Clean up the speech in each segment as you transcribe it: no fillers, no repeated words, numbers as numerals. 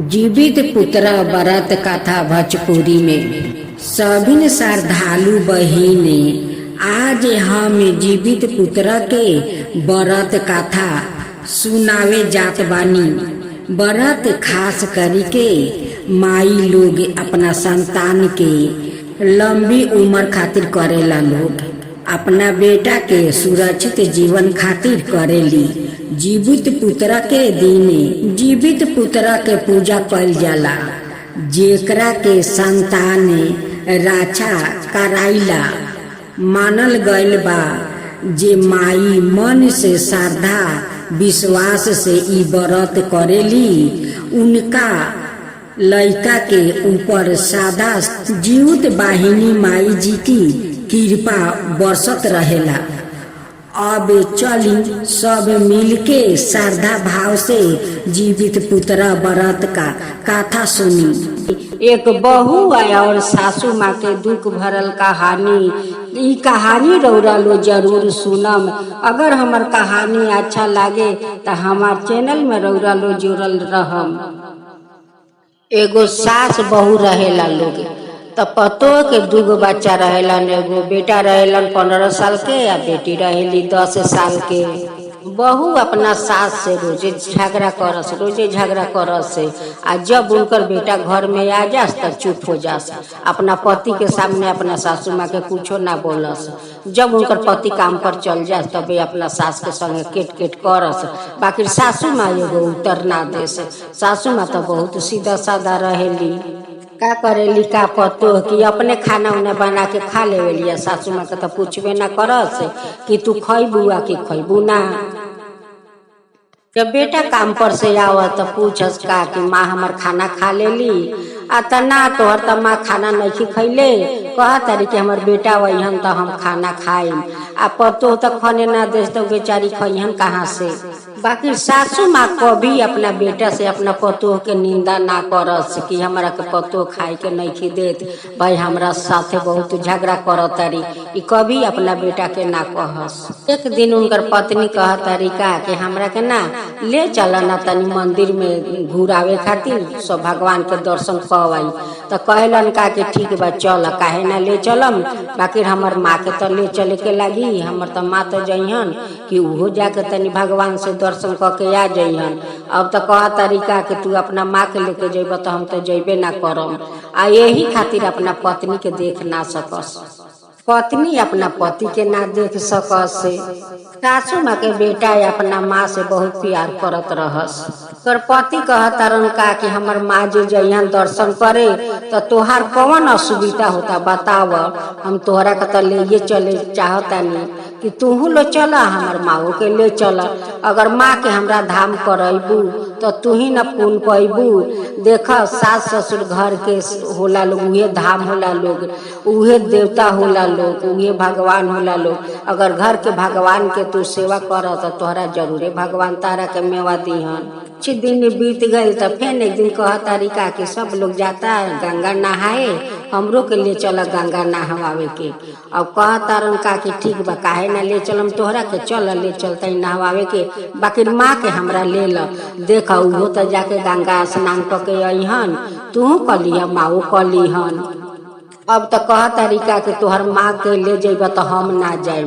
जीवित पुत्र व्रत कथा भोजपुरी में सभिन श्रद्धालु बहिने आज हम जीवित पुत्र के व्रत कथा सुनावे जात बानी। व्रत खास करके माई लोग अपना संतान के लंबी उम्र खातिर करेला। लोग अपना बेटा के सुरक्षित जीवन खातिर करेली। जीवित पुत्र के दिन जीवित पुत्र के पूजा कइल जाला, जेकरा के संतान रक्षा कराइला मानल गइल बा। जे माई मन से श्रद्धा विश्वास से ई व्रत करेली, उनका लइका के ऊपर सदा जीवित वाहिनी माई जी की कृपा बरसत रहेला। अब चली सब मिलके श्रद्धा भाव से जीवित पुत्र व्रत का कथा सुनी। एक बहू और सासू माँ के दुख भरल कहानी। ई कहानी रौरा लो जरूर सुनम। अगर हमार कहानी अच्छा लागे तो हमार चैनल में रौरा लो जुड़ल रहम। एगो सास बहू रहेला लोग, तो पतो के दूगो बच्चा रहेलन। एगो बेटा रहेलन 15 साल के या बेटी रहेली 10 साल के। बहू अपना सास से रोजे झगड़ा करस। आ जब उनकर बेटा घर में आ जास तो चुप हो जास। अपना पति के सामने अपना सासू माँ के कुछो ना बोलस। जब उनकर पति काम पर चल जास तब अपना सास के संगे केट करस। बाकी सासू माँ एगो उत्तर ना देस। सासू माँ तो बहुत सीधा साधा रहेली। का करेली का पतो कि अपने खाना उन्हें बना के खा लेवेलिया। सासू माँ के तो पूछबे ना करस कि तू खइबू आ कि खइबू ना। जब बेटा काम पर से आव तो पूछस का कि माँ हमार खाना खा लेली। आ त ना तोहर त माँ खाना नहीं खैले, कह तारी कि हमार बेटा वहीहन तो हम खाना खाइम। आ पतो तो खने ना देस तो बेचारी खइहन कहाँ से। बाकी सासू माँ कभी अपना बेटा से अपना पतो के निंदा ना करस कि हमारा के पतो खाए के नहीं देत, भाई हमरा साथे बहुत झगड़ा करत तारी। ई कभी अपना बेटा के ना कहस। एक दिन उनकर पत्नी कह तारी का कि हमरा के ना ले चल ना तनी मंदिर में घुरावे खातिर, सब भगवान के दर्शन आई। तो कहलन का कि ठीक बा चल, काहे ना ले चलम। बाकी हमर माँ के तो ले चले के लगी। हमर तो माँ तो जइहन कि उहो जाके तनी भगवान से दर्शन करके आ जइहन। अब तो कह तरीका कि तू अपना माँ के लेके जेब तो हम तो जेबे ना करम। आ यही खातिर अपना पत्नी के देख ना सकस। पत्नी अपना पति के ना देख सकस। सासू माँ के बेटा अपना माँ से बहुत प्यार करत रहस। कर पति कहतारन का कि हमर माँ जे जइहन दर्शन करे तो तोहार कौन असुविधा होता बताव। हम तोहरा के तो ले चले चाहतानी कि तूहू लो चला, हमार माओ के ले चला। अगर माँ के हमरा धाम करबू तो तू ही न पुण्य पैबू। देख सास ससुर घर के होला लोग, उहे धाम होला लोग, उहे देवता होला लोग, उहे भगवान होला लोग। अगर घर के भगवान के तू सेवा कर तो तोहरा जरूरे भगवान तारा के मेवा दीहन। कुछ दिन बीत गए तो फिर एक दिन कह तारिका कि सब लोग जाता गंगा नहाए, हमरो के ले चल गंगा नहवावे के। अब कह तारन का कि ठीक बा, काहे ना ले चलम तोहरा के, चल ले चलते नहवावे के। बाकी माँ के हमरा ले ल। देख उहो तो जाके गंगा स्नान करके अइहन, तू कलिह माओ कलिहन। अब तो कह तारिका कि तोहर माँ के ले जेब तो हम ना जाए।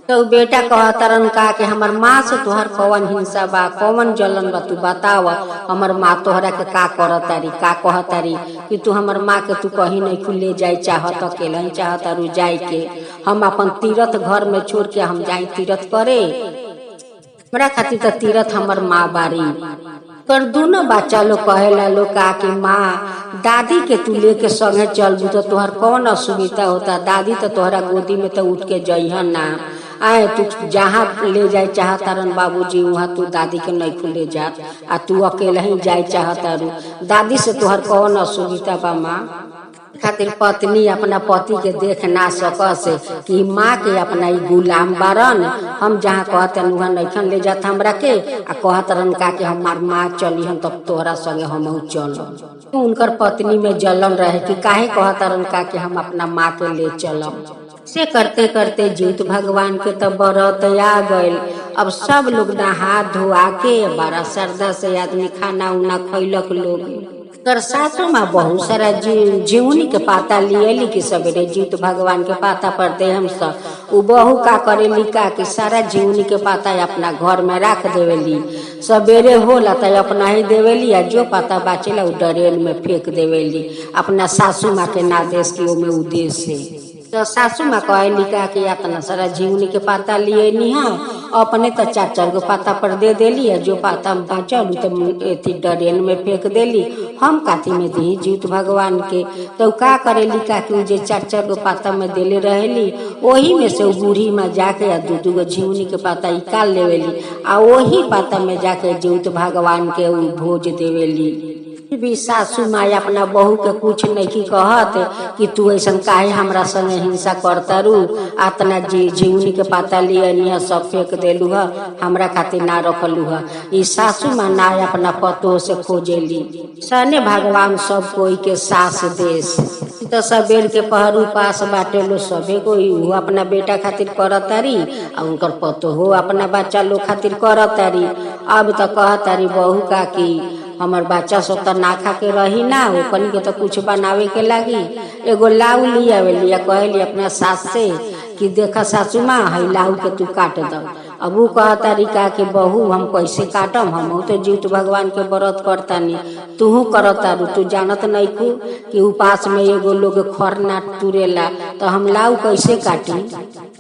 तो बेटा कहतारन का कि हमर माँ से तोहर कौन हिंसा बा, कौन जलन बा, तू बताव। हमर माँ तोहरा के का करतारी, का कहतारी कि तू हमर माँ के तू कहीं नहीं खुले जाए चाहत, अकेला ही चाहत रू जाए के। हम अपन तीर्थ घर में छोड़ के हम जाए तीर्थ करे। हमरा खातिर तो तीर्थ हमर माँ बारी। पर दोनों बच्चा लोग कहेला लोग का कि माँ दादी के तू लेके संगे चलबू तो तोहर कौन असुविधा होता। दादी तो तोहरा गोदी में तो उठ के जइहन ना। आए तू जहाँ ले जाए चाहतारन बाबूजी वहाँ तू दादी के नहीं खुले जात, आ तू अकेला ही जाए चाहतारू। दादी से तोहर कौन असुविधा बा माँ। खातिर पत्नी अपना पति के देख ना सकस कि माँ के अपना गुलाम बारन। हम जहाँ कहतन वहाँ नैखन ले जात हमरा के। आ कहतरन का कि हमार माँ चली हम तब तोहरा संगे हम चलम। उनकर पत्नी में जलन रहे कि काहे कहतरन का कि हम अपना माँ के ले चलम। से करते करते जीत भगवान के तो व्रत आ गइल। अब सब लोग नहा धोआ के बड़ा श्रद्धा से आदमी खाना उना खैलक लोग। कर सासू माँ बहुत सारा जीवनी के पाता लियली कि सवेरे जीत भगवान के पाता पर दे हम सब उ बहू का करेली का कि सारा जीवनी के पाता अपना घर में रख देवेली। सवेरे होला तो अपना ही देवेली आ जो पाता बाचेला उ डरेन में फेंक देवेली अपना सासू माँ के नादेश की ओमे उद्देश्य। तो सासू माँ कहली का कि इतना सारा जीवनी के पाता लिए नहीं है अपने तो 4-4 गो पाता पर दे देली जो पाता बाचल तो डरेन में फेंक देली हम काथी में दी जीत भगवान के। तो का करेली का कि जे 4-4 गो पाता में देले रहेली वही में से बूढ़ी में जाके 2-2 गो जीवनी के पाता निकाल लेवेली आ वही पाता में जाके जीत भगवान के भोज देवेली। भी सासू माँ अपना बहू के कुछ नहीं कहत कि तू ऐसा काहे हमरा संगे हिंसा करता रू इतना जीवनी के पाता लिए सब फेंक देलू है हमरा खातिर ना रखलू है। ई सासू माँ ना अपना पतो से खोजेली सने भगवान सब कोई के सास देश। तो सबेर के पहर उपास बाटे लो सबे कोई अपना बेटा खातिर करतारी आ उनकर पतो हो अपना बच्चा लोग खातिर करतारी। अब तो कहतारी बहू का कि हमार बच्चा सब तो ना खा के रही ना ओकनी के तो कुछ बनावे के लागी एगो लाऊ लिया कहली अपना सास से कि देखा सासू माँ है लाऊ के तू काट दो। अब वो कहतारी का कि बहू हम कैसे काटम हम तो जीत भगवान के व्रत करतानी तू करतारू तू जानत नहीं खू कि उपास में एगो लोग खर ना तुरेला तो हम लाऊ कैसे काटी।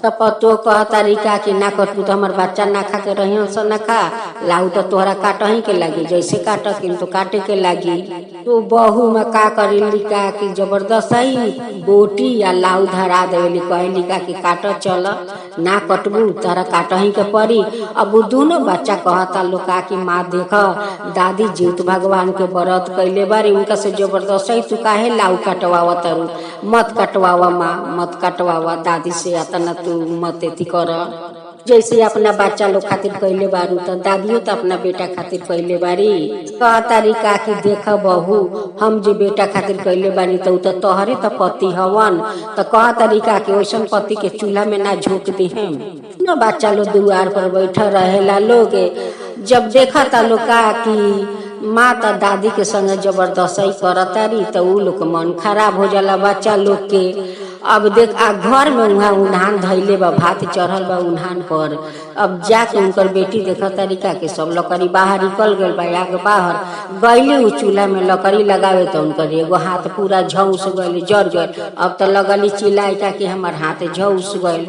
तो पतो कहतारी का कि ना कटू तो हमार बच्चा ना खा के रही से ना खा लाऊ तो तोहरा काट ही के लगी जैसे काट किन्तु काटे के लगी। तो बहू में का करेली का कि जबरदस्त ही बोटी या लाऊ धरा देवेली कहली का कि काट चल ना कटबू तारा काट ही के पड़ी। अब वो दोनों बच्चा कहता लोग का कि माँ देख दादी जीत भगवान के व्रत कैले बारी उनका से जबरदस्त ही तू काहे लाऊ कटवावा तारू मत कटवावा माँ मत कटवावा दादी से अतना तू मत एती कर जैसे अपना बच्चा लोग खातिर कैले बारू तो दादियों तो अपना बेटा खातिर कैले बारी। कहतारी का कि देख बहू हम जो बेटा खातिर कैले बारी तो तोहरे तो पति हवन तो कहतारी का कि वैसन पति के चूल्हा में ना झोंक दी हम न बच्चा लोग दुआर पर बैठा रहेला लोग जब देखा था लोग का कि माँ तो दादी के संग जबरदस्ती करतारी तो उ लोग मन खराब हो जाला बच्चा लोग के। अब देख आ घर में वहाँ उन्हान धैले बा भात चढ़ल बा उन्हान पर। अब जाके उनकर बेटी देखा तरीका के सब लकड़ी बाहर निकल गल बा आग बाहर गईले उ चूल्हा में लकड़ी लगावे तो उनकर एगो हाथ पूरा झौस गए जर गए। अब तो लगली चिल्लाए का कि हमार हाथ झौस गए।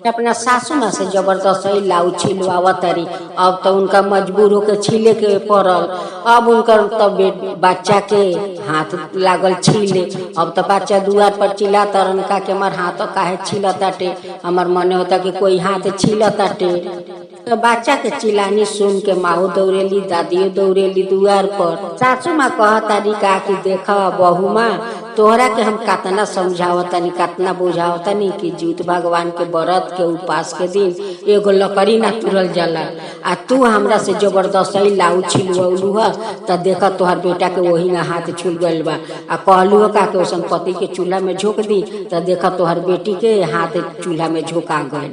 अपना सासू माँ से जबरदस्ती लाऊ छिलवावा तारी अब तो उनका मजबूर होकर छीले के पड़ल। अब उनकर तब बच्चा के हाथ लागल छीले अब तो बच्चा दुआर पर चिल्ला तरन का कि हमार हाथ काहे छीलताटे हमार मने होता कि कोई हाथ छीलताटे। तो बच्चा के चिल्लानी सुन के माँ दौड़ेली दादियों दौड़ेली दुआर पर। सासू माँ कहतारी का कि देखा बहू माँ तोहरा के हम कितना समझावतनी कितना बुझावतनी कि जीत भगवान के व्रत के उपास के दिन एगो लकड़ी ना तुरल जाला आ तू हमरा से जबरदस्ती लाऊ छिलवलू है तो देखा तोहर बेटा के वही ना हाथ छुल गल बा आ कहलू का के वैसन पति के चूल्हा में झोंक दी तो देखा तोहर बेटी के हाथ चूल्हा में झोंका गए।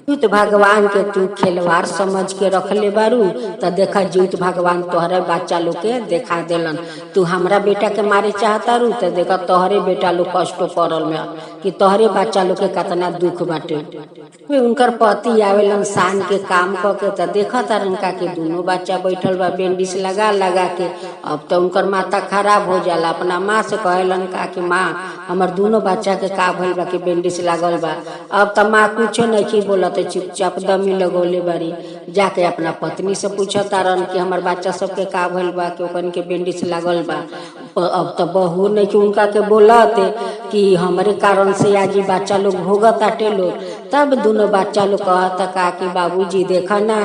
जीत भगवान के तू खिलवाड़ समझ के रखले बारू तो देखा जीत भगवान तोहरे बच्चा लोग के देखा देलन। तू हमरा बेटा के मारे चाहता रू तो देखा तोहरे बेटा लोग कष्ट पड़ल में कि तोहरे बच्चा लोग के कितना दुख बाटे। उनकर पति आवेलन शान के काम करके तो देखा तारन का कि दोनों बच्चा बैठल बा बेंडिस लगा लगा के। अब तो उनकर माथा खराब हो जाला अपना माँ से कहलन का कि माँ हमार दोनों बच्चा के का भइल बा कि बेंडिस लागल बा। अब तो माँ कुछो नहीं बोलत चुपचाप दमी लगौले बारी जाके अपना पत्नी से पूछा तारन कि हमार बच्चा सबके का भइल बा कि ओकन के बेंडिस लागल बा। अब तो बहू नहीं कि उनका के बोलत कि हमारे कारण से आज बच्चा लोग भोगत आटे लोग। तब दोनों बच्चा लोग कहता का कि बाबूजी देखा ना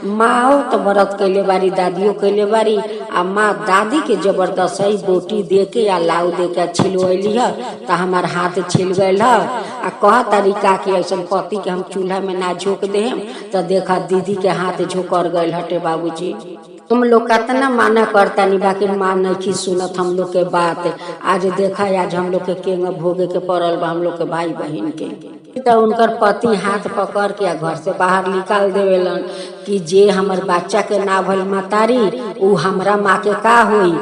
माँ तो व्रत कैले बारी दादियों कैले बारी आ माँ दादी के जबरदस्ती बोटी दे के या लाऊ दे के छिलवैली है तो हमार हाथ छिल गए है आ कह तरीका कि ऐसा पति के हम चूल्हा में ना झोंक दे तो देखा दीदी के हाथ झोंकर गए हटे बाबूजी। तुम लोग कितना माना करता नहीं बाकी माँ नहीं सुनत हम लोग के बात। आज देखा आज हम लोग के केंग भोगे के पड़ल बा हम लोग के भाई बहन के। तो उनकर पति हाथ पकड़ के घर से बाहर निकाल देवेलन कि जे हमर बच्चा के ना भइल मतारी उ हमरा माँ के का होई।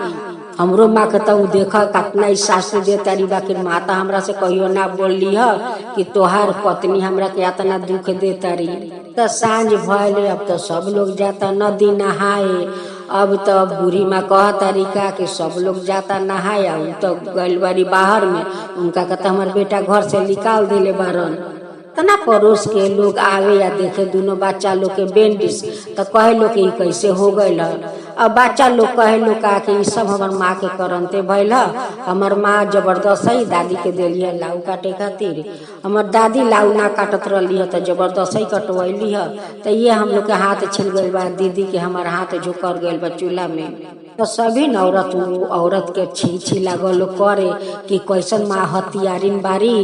हमरो माँ के तो देख कितना सास दे तारी बाकी माता हमरा से कहियो ना बोली है कि तोहार पत्नी हमरा के इतना दुख दे तारी। तो सांझ भइले अब तो सब लोग जाता नदी नहाए। अब तो बूढ़ी माँ कह तरीका कि सब लोग जाता नहाए तो गइल बारी बाहर में उनका कहता हमार बेटा घर से निकाल दिले बारन। तना पड़ोस के लोग आवे या देखे दोनों बच्चा लोग के बेंडिस तो कहे लोग कि कैसे हो गइल। अब बच्चा लोग कहे लोग का कि सब हमार माँ के करनते भइल। हमार माँ जबरदस्ती दादी के दिली है लाऊ काटे खातिर। हमार दादी लाऊ ना काटत रही है तो जबरदस्ती कटवैली है तो ये हम लोग के हाथ छिल गइल बा। दीदी के हमार हाथ झुकर गइल बा चूल्हा में। तो सभी औरत के छी लागल करे कि कैसन माँ हथियारिन बारी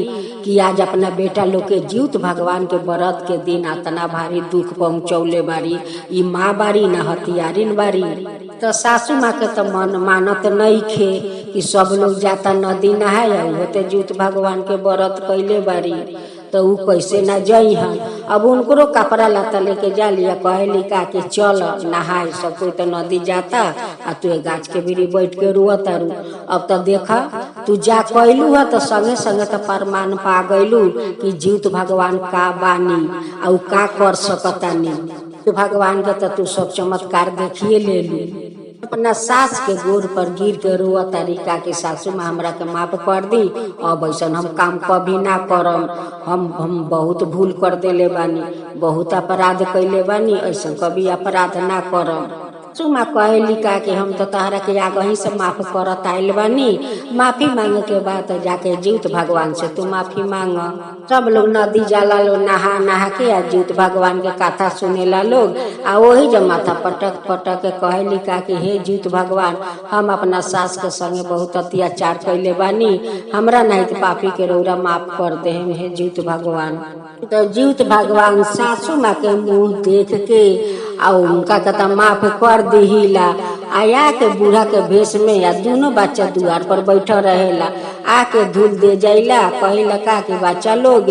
कि आज अपना बेटा लोग के जीवित भगवान के व्रत के दिन इतना भारी दुख पहुँचौले बारी। ई माँ बारी ना हथियारिन बारी। तो सासू माँ के तो मन मानत नहीं खे कि सब लोग जाता नदी नहाए होते जीवित भगवान के व्रत कैले बारी तो उ कैसे ना जई हन। अब उनको कपड़ा लता लेके जा लिया कहली का कि चल नहाए सब कोई तो नदी जाता आ तू गाछ के बीड़ी बैठ के रुआ तारू। अब तो देखा तू जा कैलू है तो संगे संगे तो प्रमाण पा गइलू कि जीवित भगवान का बानी आ का कर सकतानी। तो भगवान के तो तू सब चमत्कार देखिए ले लू। अपना सास के गोर पर गिर के रोआ तरीका के सासू माँ हमरा के माफ कर दी। अब ऐसा हम काम कभी ना करम। हम बहुत भूल कर देले बानी बहुत अपराध कैले बानी ऐसा कभी अपराध ना करम। सुमा कहली का कि हम तो तहरा के आग ही से माफ करत आइल बानी। माफी मांगे के बाद जाके जीवित भगवान से तू माफी मांग। सब लोग नदी जाला लोग नहा नहा के आ जीवित भगवान के कथा सुनेला लोग आ वही जब माथा पटक पटक के कहली का कि हे जीवित भगवान हम अपना सास के संगे बहुत अत्याचार कैले बानी हमरा नहीं तो पापी के रौरा माफ कर दे हे जीवित भगवान। तो जीवित भगवान सासू माँ के मुँह देख के आ उनका कहता माफ कर दिहिला। आया के बूढ़ा के भेष में या दोनों बच्चा द्वार पर बैठा रहेला आके धूल दे जाइला कहिला का कि बच्चा लोग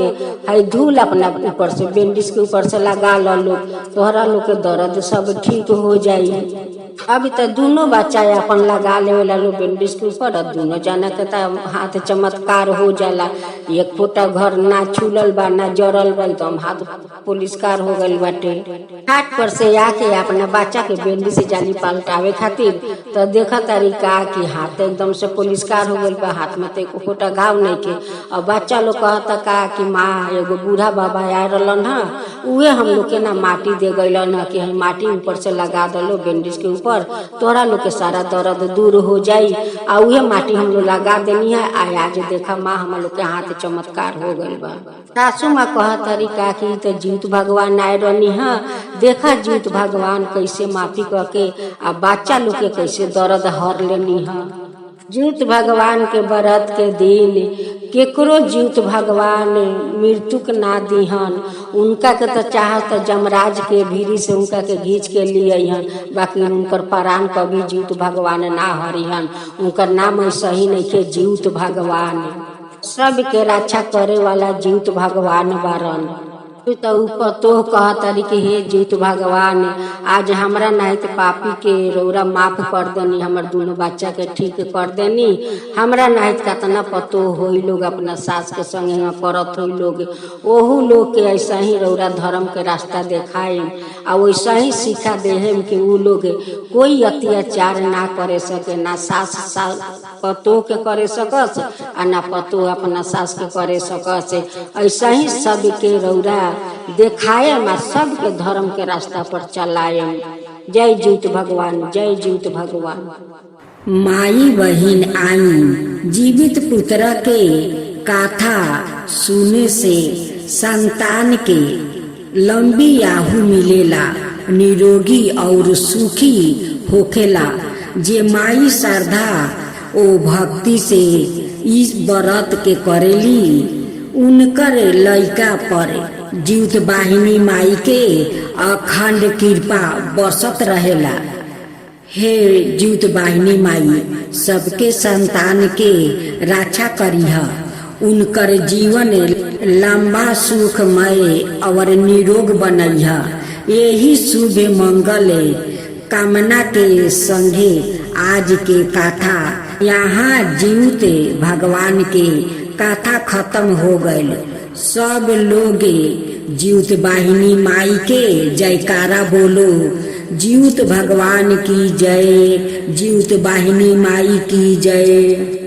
है धूल अपना ऊपर से बेंडिस के ऊपर से लगा लो लोग तोहरा लोग के दर्द सब ठीक हो जाई। अभी तो दोनों बच्चा अपन लगा लेवेला लोग बेंडिस के ऊपर दोनों जना के हाथ चमत्कार हो जाला। एक फोटा घर ना छूलल बा ना जरल बा तो हम हाथ पुलिसकार हो गइल बाटे। हाट पर से आके अपना बच्चा के बेंडिस से जाली पलटावे खातिर तो देखा तरीका कि हाथ एकदम से पुलिसकार हो गइल बा हाथ में तो फोटा घाव नहीं के। और बच्चा लोग कहता का कि माँ एगो बूढ़ा बाबा आए रहलन है उहे हम लोग के ना माटी दे गइलन है कि हम माटी ऊपर से लगा दलो बेंडिस के ऊपर तोरा लोग के सारा दर्द दूर हो जाई। आ उहे माटी हम लोग लगा देनी है आज देखा माँ हम लोग के हाथ चमत्कार हो गइल बा। सासू माँ कह तरीका कि तो जीवित भगवान आए रहनी है देखा जीवित भगवान कैसे माफी करके आ बच्चा लोग के कैसे दर्द हर लेनी है। जीवित भगवान के व्रत के दिन केकरो जीवित भगवान मृत्युक ना दीहन। उनका के तो चाहत जमराज के भीरी से उनका के घींच के लिए हन बाकी उनकर प्राण कभी जीवित भगवान ना हरिहन। उनकर नाम सही नहीं के जीवित भगवान सब के रक्षा करे वाला जीवित भगवान बारन। तो ऊपर तो कह तारी कि हे जीवित भगवान आज हमरा नहीं तो पापी के रौरा माफ कर देनी हमर दोनों बच्चा के ठीक कर देनी। हमरा नहीं कतना पतो होई लोग अपना सास के संगे करत होई लोग ओहू लोग के ऐसा ही रौरा धर्म के रास्ता देखाए आ वैसा ही सिखा देहम कि उ लोग कोई अत्याचार ना करे सके ना सास पतो के करे सकस आ ना पतो अपना सास के करे सकस। ऐसा ही सबके रौरा देखाए मा सबके धर्म के रास्ता पर चलाए। जय जीवित भगवान जय जीवित भगवान। माई बहिन आई जीवित पुत्र के कथा सुने से संतान के लंबी आयु मिलेला निरोगी और सुखी होखेला। जे माई श्रद्धा ओ भक्ति से इस व्रत के करेली उनकर लइका पर जीवित वाहिनी माई के अखंड कृपा बरसत रहेला। हे जीवित वाहिनी माई सबके संतान के रक्षा करीह उनकर जीवन लंबा सुखमय और निरोग बनैहा। यही शुभ मंगल कामना के संगे आज के कथा यहाँ जीवते भगवान के कथा खत्म हो गए। सब लोग जीवत वाहिनी माई के जयकारा बोलो। जीवत भगवान की जय, जीवत वाहिनी माई की जय।